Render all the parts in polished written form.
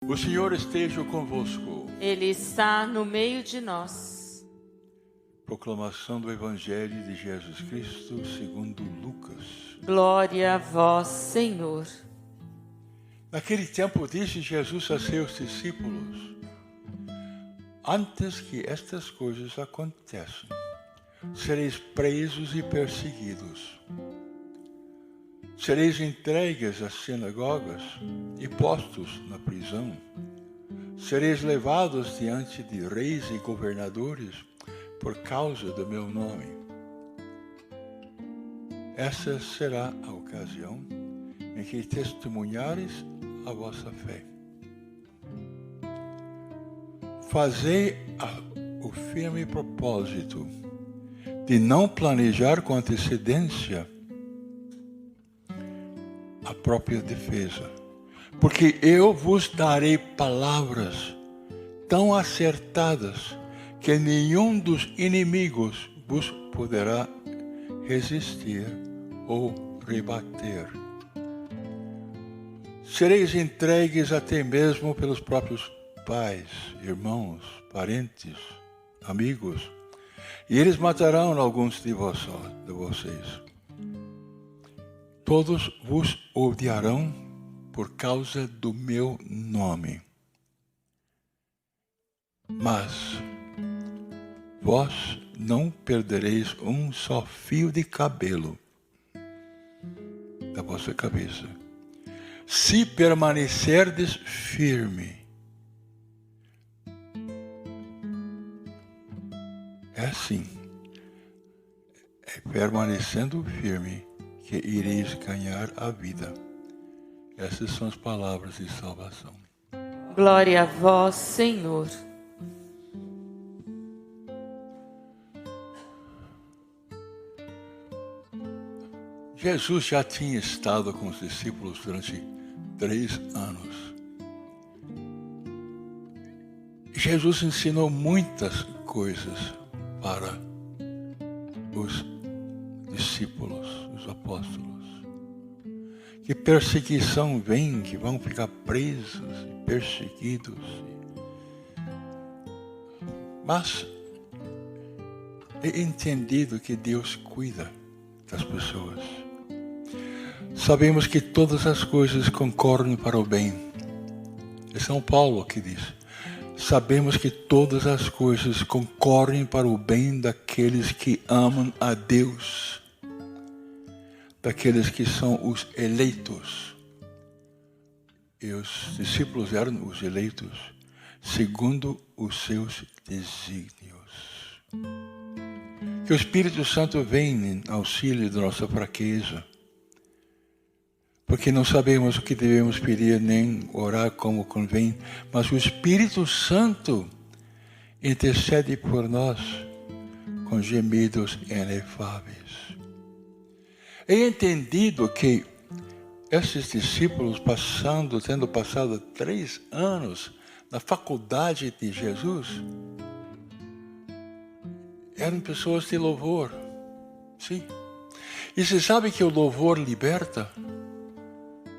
O Senhor esteja convosco. Ele está no meio de nós. Proclamação do Evangelho de Jesus Cristo segundo Lucas. Glória a vós, Senhor. Naquele tempo disse Jesus a seus discípulos: antes que estas coisas aconteçam, sereis presos e perseguidos. Sereis entregues às sinagogas e postos na prisão. Sereis levados diante de reis e governadores por causa do meu nome. Essa será a ocasião em que testemunhareis a vossa fé. Fazei o firme propósito de não planejar com antecedência a própria defesa, porque eu vos darei palavras tão acertadas que nenhum dos inimigos vos poderá resistir ou rebater. Sereis entregues até mesmo pelos próprios pais, irmãos, parentes, amigos, e eles matarão alguns de vocês. Todos vos odiarão por causa do meu nome. Mas vós não perdereis um só fio de cabelo da vossa cabeça, se permanecerdes firme. É assim, é permanecendo firme que ireis ganhar a vida. Essas são as palavras de salvação. Glória a vós, Senhor. Jesus já tinha estado com os discípulos durante 3 anos. Jesus ensinou muitas coisas para os discípulos, os apóstolos. Que perseguição vem, que vão ficar presos, perseguidos. Mas é entendido que Deus cuida das pessoas. Sabemos que todas as coisas concorrem para o bem. É São Paulo que diz: sabemos que todas as coisas concorrem para o bem daqueles que amam a Deus, daqueles que são os eleitos. E os discípulos eram os eleitos, segundo os seus desígnios. Que o Espírito Santo venha em auxílio da nossa fraqueza, porque não sabemos o que devemos pedir, nem orar como convém, mas o Espírito Santo intercede por nós com gemidos inefáveis. É entendido que esses discípulos tendo passado 3 anos na faculdade de Jesus, eram pessoas de louvor, sim. E você sabe que o louvor liberta?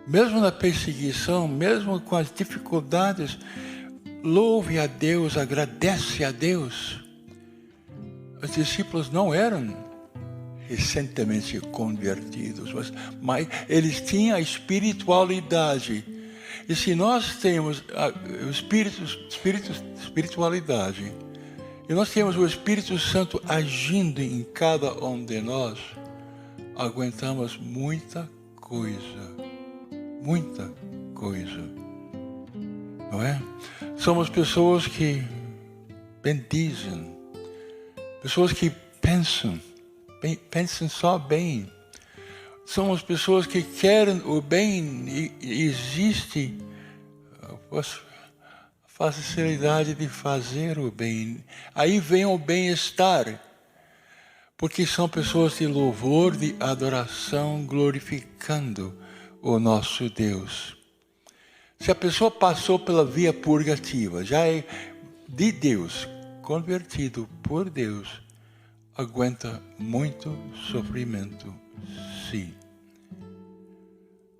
Mesmo na perseguição, mesmo com as dificuldades, louve a Deus, agradece a Deus. Os discípulos não eram recentemente convertidos, mas eles tinham a espiritualidade. E se nós temos a espiritualidade, e nós temos o Espírito Santo agindo em cada um de nós, aguentamos muita coisa. Muita coisa, não é? Somos pessoas que bendizem, pessoas que pensam só bem. Somos pessoas que querem o bem e existe a facilidade de fazer o bem. Aí vem o bem-estar, porque são pessoas de louvor, de adoração, glorificando o nosso Deus. Se a pessoa passou pela via purgativa, já é de Deus, convertido por Deus, aguenta muito sofrimento, sim.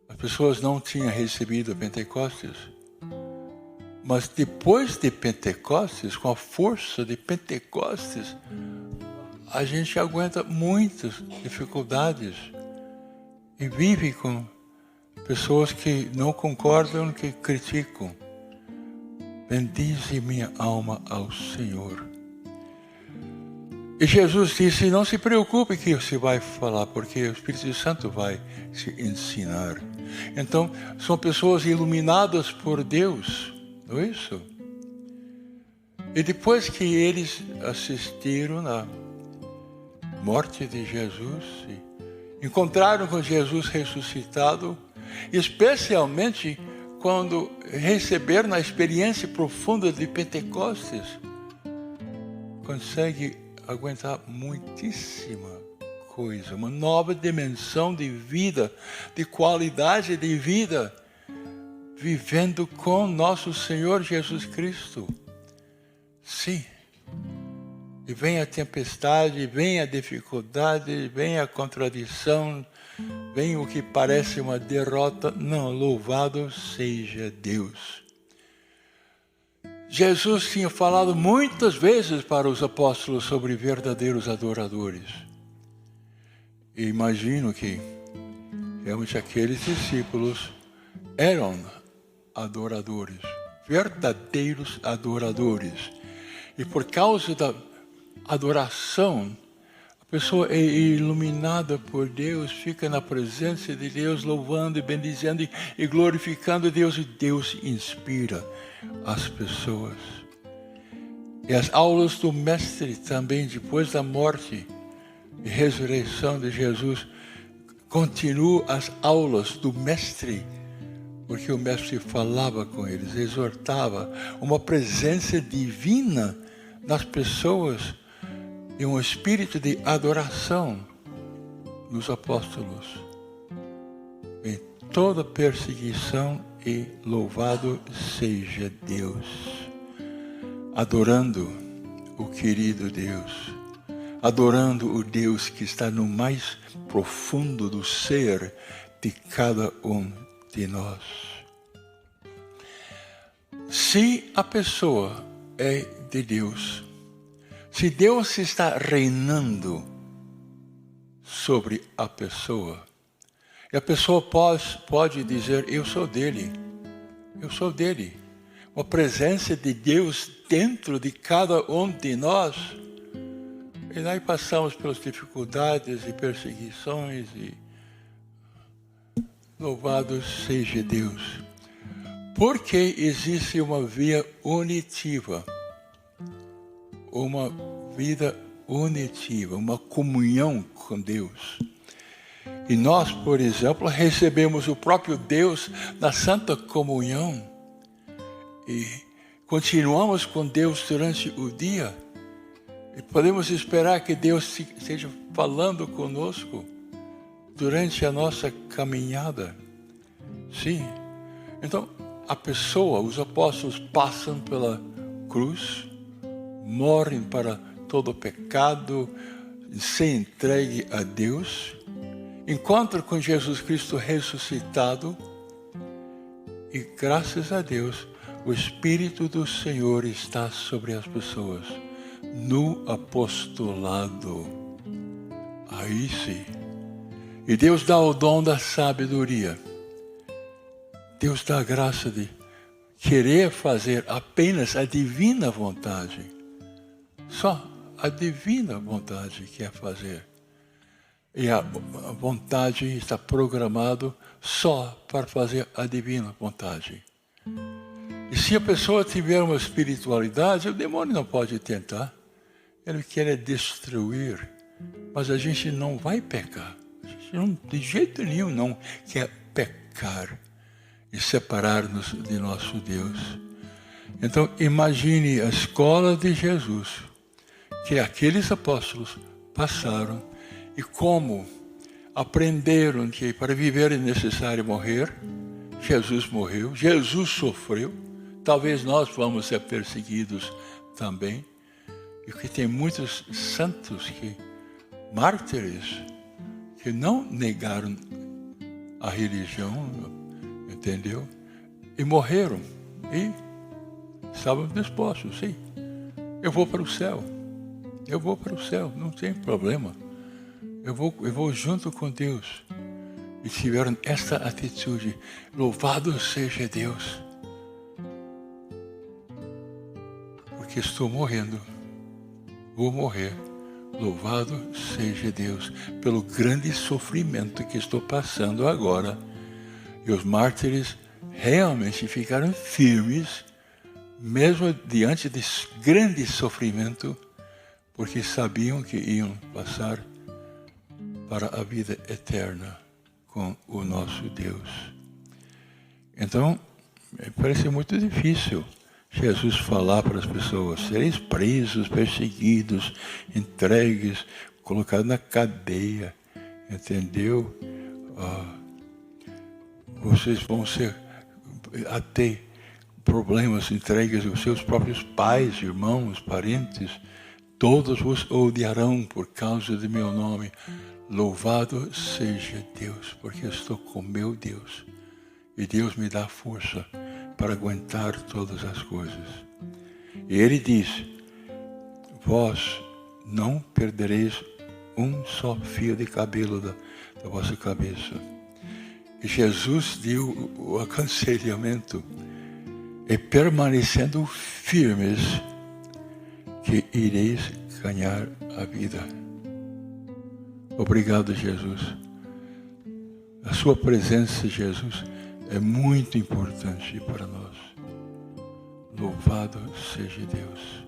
As pessoas não tinham recebido Pentecostes, Mas depois de Pentecostes, com a força de Pentecostes, a gente aguenta muitas dificuldades e vive com pessoas que não concordam, que criticam. Bendize minha alma ao Senhor. E Jesus disse, não se preocupe que você vai falar, porque o Espírito Santo vai te ensinar. Então, são pessoas iluminadas por Deus, não é isso? E depois que eles assistiram à morte de Jesus, encontraram com Jesus ressuscitado, especialmente quando receberam a experiência profunda de Pentecostes, consegue aguentar muitíssima coisa, uma nova dimensão de vida, de qualidade de vida, vivendo com nosso Senhor Jesus Cristo. Sim. E vem a tempestade, vem a dificuldade, vem a contradição, vem o que parece uma derrota. Não, louvado seja Deus. Jesus tinha falado muitas vezes para os apóstolos sobre verdadeiros adoradores. E imagino que realmente aqueles discípulos eram adoradores, verdadeiros adoradores. E por causa da adoração, a pessoa é iluminada por Deus, fica na presença de Deus, louvando e bendizendo e glorificando Deus, e Deus inspira as pessoas. E as aulas do Mestre também, depois da morte e ressurreição de Jesus, continuam as aulas do Mestre, porque o Mestre falava com eles, exortava, uma presença divina nas pessoas e um espírito de adoração nos apóstolos. Em toda perseguição, e louvado seja Deus, adorando o querido Deus, adorando o Deus que está no mais profundo do ser de cada um de nós. Se a pessoa é de Deus, se Deus está reinando sobre a pessoa, e a pessoa pode dizer, eu sou dele. Uma presença de Deus dentro de cada um de nós. E nós passamos pelas dificuldades e perseguições, e louvado seja Deus. Porque existe uma via unitiva, uma vida unitiva, uma comunhão com Deus. E nós, por exemplo, recebemos o próprio Deus na Santa Comunhão e continuamos com Deus durante o dia e podemos esperar que Deus esteja falando conosco durante a nossa caminhada. Sim. Então, a pessoa, os apóstolos passam pela cruz, morrem para todo o pecado, se entreguem a Deus, encontram com Jesus Cristo ressuscitado e, graças a Deus, o Espírito do Senhor está sobre as pessoas, no apostolado. Aí sim. E Deus dá o dom da sabedoria. Deus dá a graça de querer fazer apenas a divina vontade. Só a divina vontade quer fazer. E a vontade está programada só para fazer a divina vontade. E se a pessoa tiver uma espiritualidade, o demônio não pode tentar. Ele quer destruir. Mas a gente não vai pecar. A gente não, de jeito nenhum não quer pecar e separar-nos de nosso Deus. Então imagine a escola de Jesus, que aqueles apóstolos passaram, e como aprenderam que para viver é necessário morrer. Jesus morreu, Jesus sofreu. Talvez nós vamos ser perseguidos também. E que tem muitos santos, mártires, que não negaram a religião, entendeu? E morreram. E estavam dispostos, sim. Eu vou para o céu. Eu vou para o céu, não tem problema. Eu vou junto com Deus. E tiveram esta atitude. Louvado seja Deus. Porque estou morrendo. Vou morrer. Louvado seja Deus pelo grande sofrimento que estou passando agora. E os mártires realmente ficaram firmes, mesmo diante desse grande sofrimento, porque sabiam que iam passar para a vida eterna com o nosso Deus. Então, parece muito difícil Jesus falar para as pessoas: sereis presos, perseguidos, entregues, colocados na cadeia, entendeu? Vocês vão ser até problemas, entregues aos seus próprios pais, irmãos, parentes. Todos vos odiarão por causa de meu nome. Louvado seja Deus, porque estou com meu Deus. E Deus me dá força para aguentar todas as coisas. E Ele diz: vós não perdereis um só fio de cabelo da vossa cabeça. E Jesus deu o aconselhamento: e permanecendo firmes, que ireis ganhar a vida. Obrigado, Jesus. A sua presença, Jesus, é muito importante para nós. Louvado seja Deus.